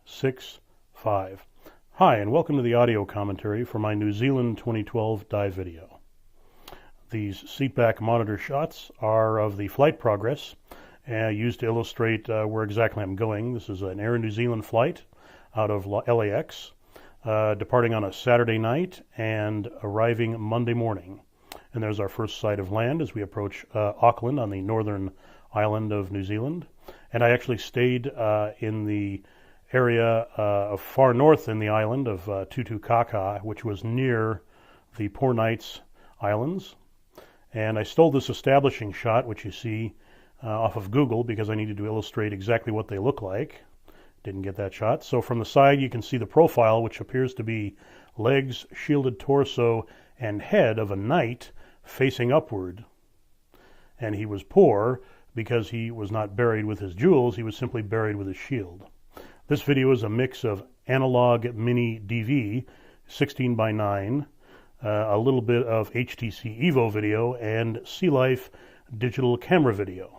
565. Hi, and welcome to the audio commentary for my New Zealand 2012 dive video. These seatback monitor shots are of the flight progress used to illustrate where exactly I'm going. This is an Air New Zealand flight out of LAX, departing on a Saturday night and arriving Monday morning. And there's our first sight of land as we approach Auckland on the northern island of New Zealand. And I actually stayed in the area of far north in the island of Tutukaka, which was near the Poor Knights Islands. And I stole this establishing shot, which you see off of Google, because I needed to illustrate exactly what they look like. Didn't get that shot. So from the side you can see the profile, which appears to be legs, shielded torso, and head of a knight facing upward. And he was poor because he was not buried with his jewels, he was simply buried with his shield. This video is a mix of analog MiniDV, 16:9, a little bit of HTC EVO video, and SeaLife digital camera video.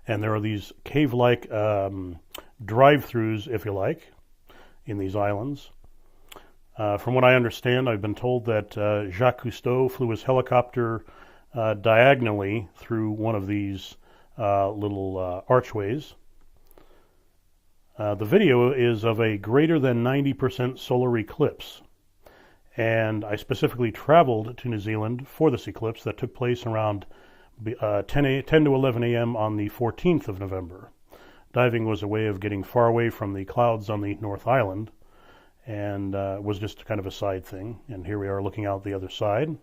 And there are these cave-like drive-throughs, if you like, in these islands. From what I understand, I've been told that Jacques Cousteau flew his helicopter diagonally through one of these little archways. The video is of a greater than 90% solar eclipse, and I specifically traveled to New Zealand for this eclipse that took place around 10 to 11 a.m. on the 14th of November. Diving was a way of getting far away from the clouds on the North Island, and was just kind of a side thing. And here we are looking out the other side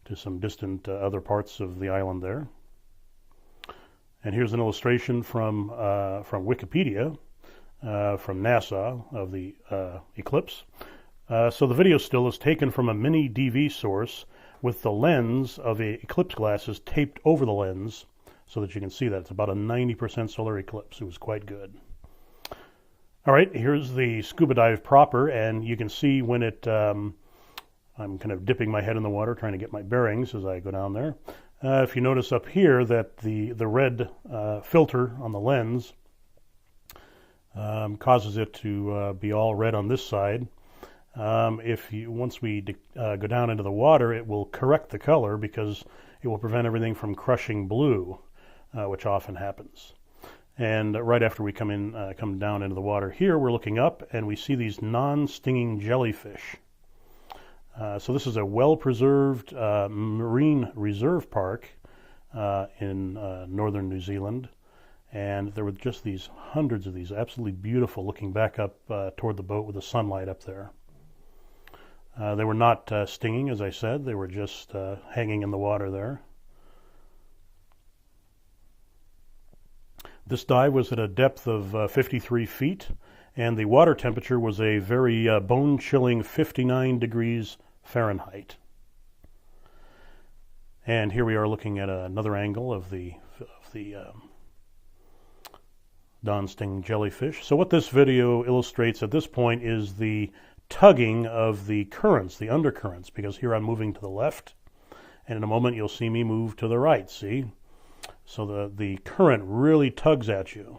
to some distant other parts of the island there. And here's an illustration from Wikipedia, from NASA, of the eclipse. So the video still is taken from a MiniDV source with the lens of a eclipse glasses taped over the lens so that you can see that. It's about a 90% solar eclipse. It was quite good. All right, here's the scuba dive proper, and you can see when it, I'm kind of dipping my head in the water trying to get my bearings as I go down there. If you notice up here that the red filter on the lens causes it to be all red on this side. Once we go down into the water, it will correct the color because it will prevent everything from crushing blue, which often happens. And right after we come down into the water here, we're looking up and we see these non-stinging jellyfish. So this is a well-preserved marine reserve park in northern New Zealand. And there were just these hundreds of these, absolutely beautiful, looking back up toward the boat with the sunlight up there. They were not stinging, as I said. They were just hanging in the water there. This dive was at a depth of 53 feet, and the water temperature was a very bone-chilling 59 degrees Fahrenheit. And here we are looking at another angle of the non-sting jellyfish. So what this video illustrates at this point is the tugging of the currents, the undercurrents, because here I'm moving to the left, and in a moment you'll see me move to the right, see? So the current really tugs at you.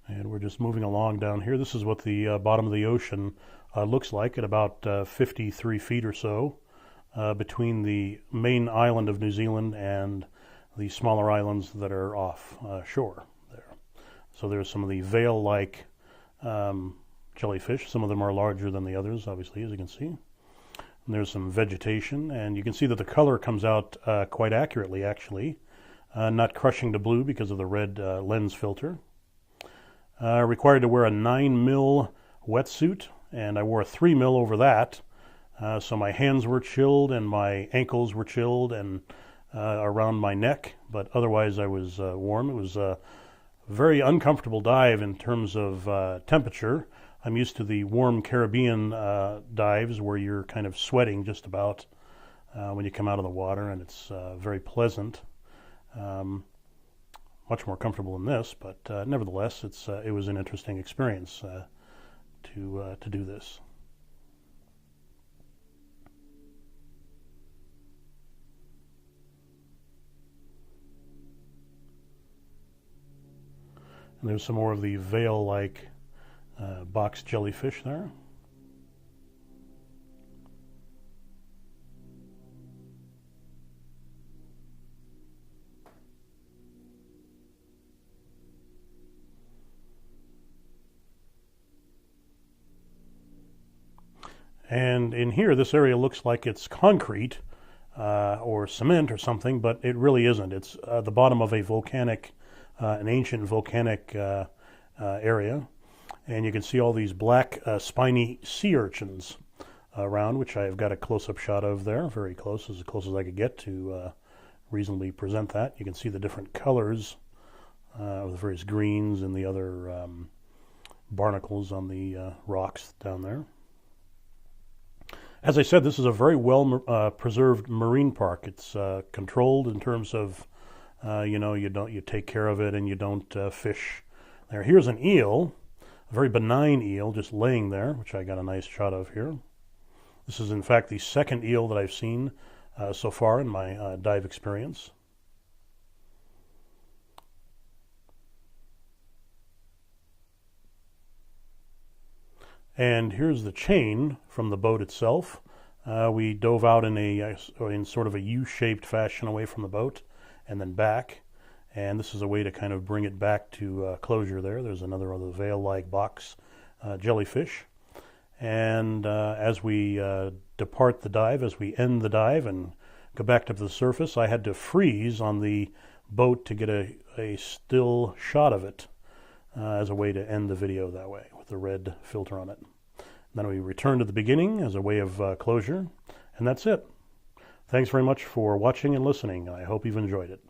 And we're just moving along down here. This is what the bottom of the ocean looks like at about 53 feet or so between the main island of New Zealand and the smaller islands that are off shore there. So there's some of the veil-like jellyfish. Some of them are larger than the others, obviously, as you can see. And there's some vegetation, and you can see that the color comes out quite accurately, actually. Not crushing to blue because of the red lens filter. Required to wear a 9mm wetsuit, and I wore a 3mm over that. So my hands were chilled and my ankles were chilled and around my neck, but otherwise I was warm. It was a very uncomfortable dive in terms of temperature. I'm used to the warm Caribbean dives where you're kind of sweating just about when you come out of the water, and it's very pleasant. Much more comfortable than this, but nevertheless, it was an interesting experience to do this. And there's some more of the veil-like box jellyfish there. And in here, this area looks like it's concrete or cement or something, but it really isn't. It's the bottom of a volcanic, an ancient volcanic area. And you can see all these black spiny sea urchins around, which I've got a close-up shot of there, very close as I could get to reasonably present that. You can see the different colors of the various greens and the other barnacles on the rocks down there. As I said, this is a very well preserved marine park. It's controlled in terms of, you take care of it and you don't fish there. Here's an eel, a very benign eel, just laying there, which I got a nice shot of here. This is, in fact, the second eel that I've seen so far in my dive experience. And here's the chain from the boat itself. We dove out in sort of a U-shaped fashion away from the boat and then back. And this is a way to kind of bring it back to closure there. There's another of the veil-like box jellyfish. And as we depart the dive, as we end the dive and go back to the surface, I had to freeze on the boat to get a still shot of it as a way to end the video that way, with the red filter on it. And then we return to the beginning as a way of closure, and that's it. Thanks very much for watching and listening. I hope you've enjoyed it.